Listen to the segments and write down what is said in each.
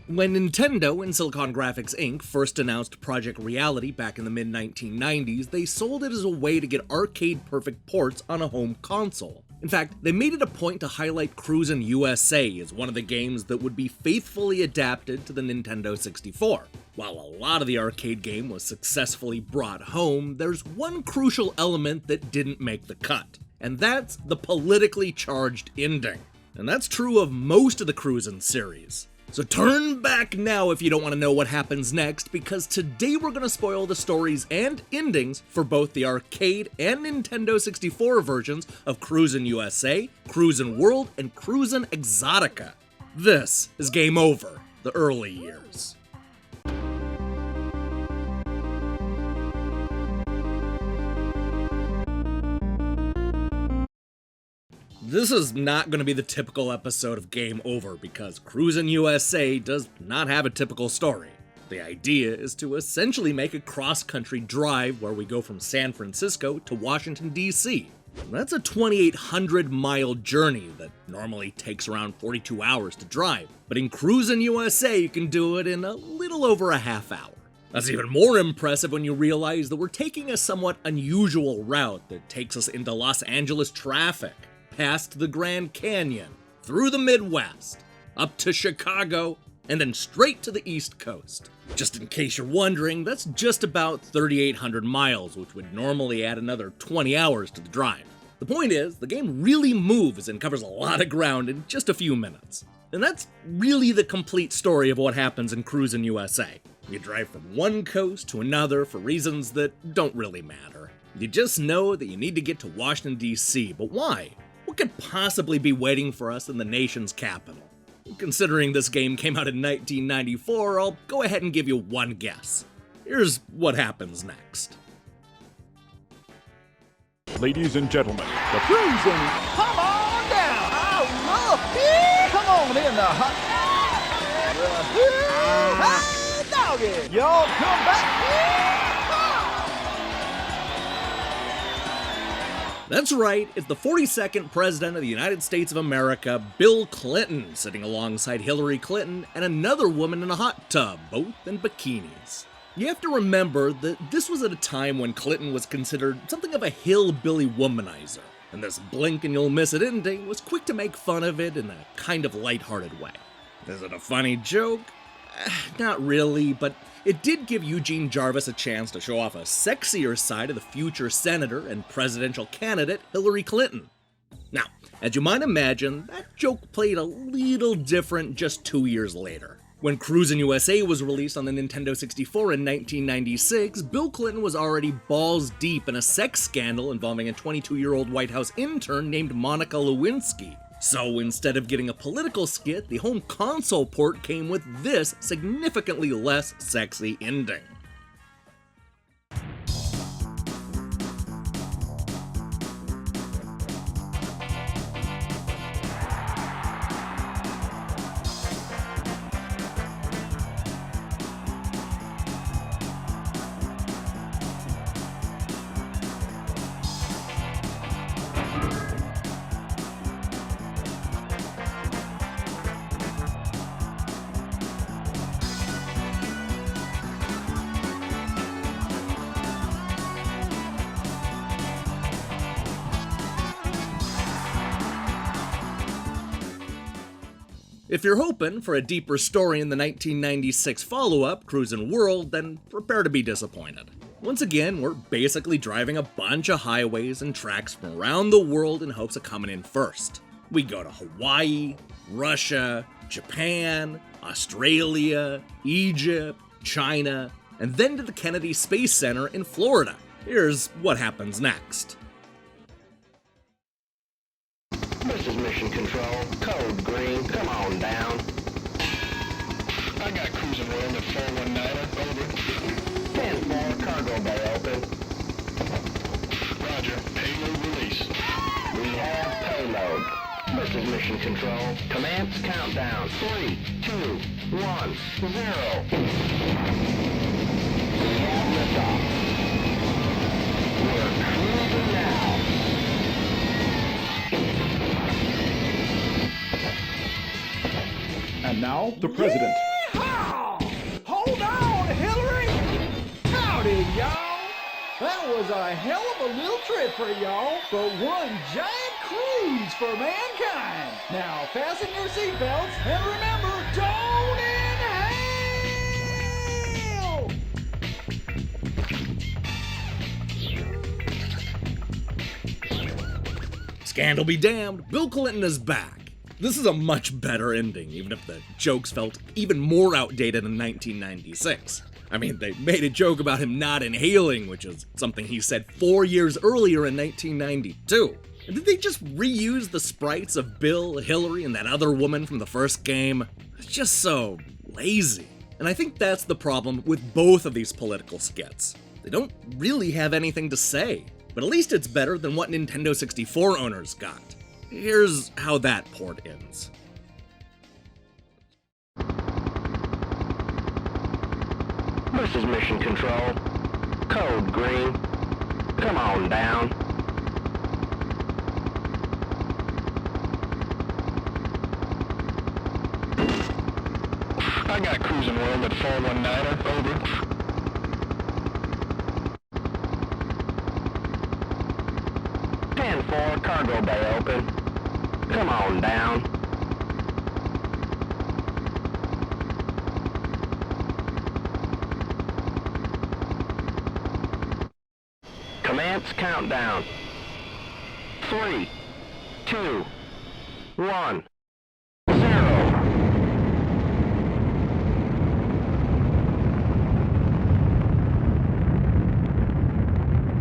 When Nintendo and Silicon Graphics Inc. first announced Project Reality back in the mid-1990s, they sold it as a way to get arcade-perfect ports on a home console. In fact, they made it a point to highlight Cruisin USA as one of the games that would be faithfully adapted to the Nintendo 64. While a lot of the arcade game was successfully brought home, there's one crucial element that didn't make the cut, and that's the politically charged ending. And that's true of most of the Cruisin series. So turn back now if you don't want to know what happens next, because today we're going to spoil the stories and endings for both the arcade and Nintendo 64 versions of Cruisin USA, Cruisin World, and Cruisin Exotica. This is Game Over, the early years. This is not going to be the typical episode of Game Over because Cruisin USA does not have a typical story. The idea is to essentially make a cross-country drive where we go from San Francisco to Washington, D.C. That's a 2,800-mile journey that normally takes around 42 hours to drive, but in Cruisin USA you can do it in a little over a half hour. That's even more impressive when you realize that we're taking a somewhat unusual route that takes us into Los Angeles traffic, past the Grand Canyon, through the Midwest, up to Chicago, and then straight to the East Coast. Just in case you're wondering, that's just about 3,800 miles, which would normally add another 20 hours to the drive. The point is, the game really moves and covers a lot of ground in just a few minutes. And that's really the complete story of what happens in Cruisin USA. You drive from one coast to another for reasons that don't really matter. You just know that you need to get to Washington, D.C., but why? What could possibly be waiting for us in the nation's capital? Considering this game came out in 1994, I'll go ahead and give you one guess. Here's what happens next. Ladies and gentlemen, the Cruisin', come on down. Oh, look, come on in the hot. Hey, doggy, y'all come back. That's right, it's the 42nd President of the United States of America, Bill Clinton, sitting alongside Hillary Clinton and another woman in a hot tub, both in bikinis. You have to remember that this was at a time when Clinton was considered something of a hillbilly womanizer, and this blink and you'll miss it ending was quick to make fun of it in a kind of lighthearted way. Is it a funny joke? Not really, but it did give Eugene Jarvis a chance to show off a sexier side of the future senator and presidential candidate Hillary Clinton. Now, as you might imagine, that joke played a little different just 2 years later. When Cruisin' USA was released on the Nintendo 64 in 1996, Bill Clinton was already balls deep in a sex scandal involving a 22-year-old White House intern named Monica Lewinsky. So instead of getting a political skit, the home console port came with this significantly less sexy ending. If you're hoping for a deeper story in the 1996 follow-up, Cruisin World, then prepare to be disappointed. Once again, we're basically driving a bunch of highways and tracks from around the world in hopes of coming in first. We go to Hawaii, Russia, Japan, Australia, Egypt, China, and then to the Kennedy Space Center in Florida. Here's what happens next. This is Mission Control. Code green. Come on down. I got Cruisin World at 419er. Over. 10-4, cargo bay open. Roger. Payload release. We have payload. This is Mission Control. Commence countdown. 3, 2, 1, 0. We have liftoff. We're cruising now. And now, the President. Hold on, Hillary! Howdy, y'all! That was a hell of a little trip for y'all, but one giant cruise for mankind. Now fasten your seatbelts and remember, don't inhale! Scandal be damned, Bill Clinton is back. This is a much better ending, even if the jokes felt even more outdated in 1996. I mean, they made a joke about him not inhaling, which is something he said 4 years earlier in 1992. And did they just reuse the sprites of Bill, Hillary, and that other woman from the first game? It's just so lazy. And I think that's the problem with both of these political skits. They don't really have anything to say, but at least it's better than what Nintendo 64 owners got. Here's how that port ends. This is Mission Control. Code green. Come on down. I got cruising world at 419er. Over. 10-4, cargo bay open. Come on down. Commence countdown. 3, 2, 1, 0.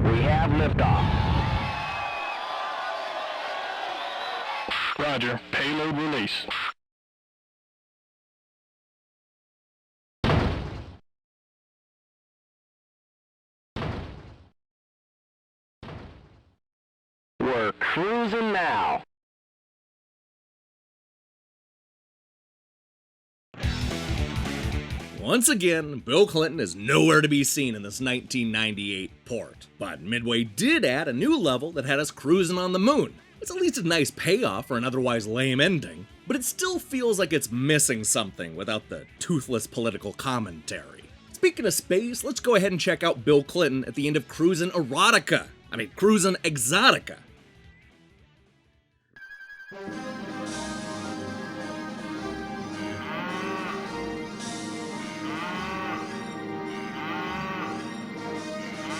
We have liftoff. Roger. Payload release. We're cruising now. Once again, Bill Clinton is nowhere to be seen in this 1998 port, but Midway did add a new level that had us cruising on the moon. It's at least a nice payoff for an otherwise lame ending, but it still feels like it's missing something without the toothless political commentary. Speaking of space, let's go ahead and check out Bill Clinton at the end of Cruisin Exotica.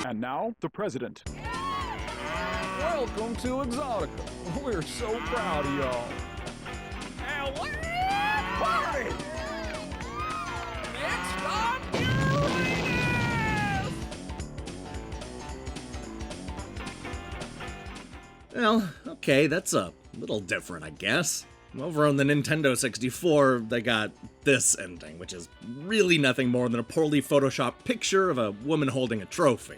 And now, the president. Welcome to Exotica. We're so proud of y'all. And let's party! Next on Uranus! Well, okay, that's a little different, I guess. Over on the Nintendo 64, they got this ending, which is really nothing more than a poorly photoshopped picture of a woman holding a trophy.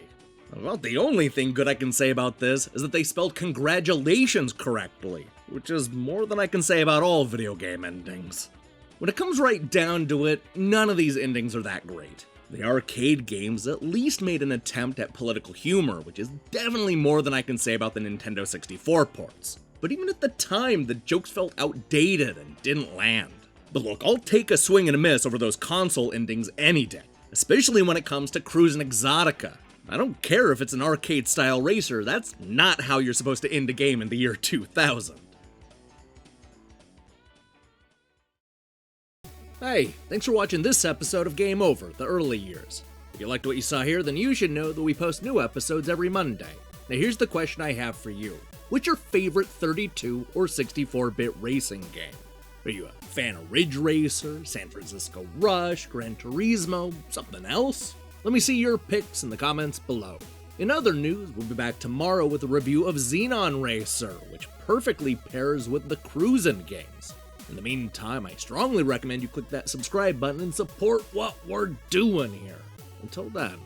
Well, the only thing good I can say about this is that they spelled congratulations correctly, which is more than I can say about all video game endings. When it comes right down to it, none of these endings are that great. The arcade games at least made an attempt at political humor, which is definitely more than I can say about the Nintendo 64 ports. But even at the time, the jokes felt outdated and didn't land. But look, I'll take a swing and a miss over those console endings any day, especially when it comes to Cruisin Exotica. I don't care if it's an arcade-style racer, that's not how you're supposed to end a game in the year 2000. Hey, thanks for watching this episode of Game Over, The Early Years. If you liked what you saw here, then you should know that we post new episodes every Monday. Now here's the question I have for you. What's your favorite 32 or 64-bit racing game? Are you a fan of Ridge Racer, San Francisco Rush, Gran Turismo, something else? Let me see your picks in the comments below. In other news, we'll be back tomorrow with a review of Xenon Racer, which perfectly pairs with the Cruisin games. In the meantime, I strongly recommend you click that subscribe button and support what we're doing here. Until then.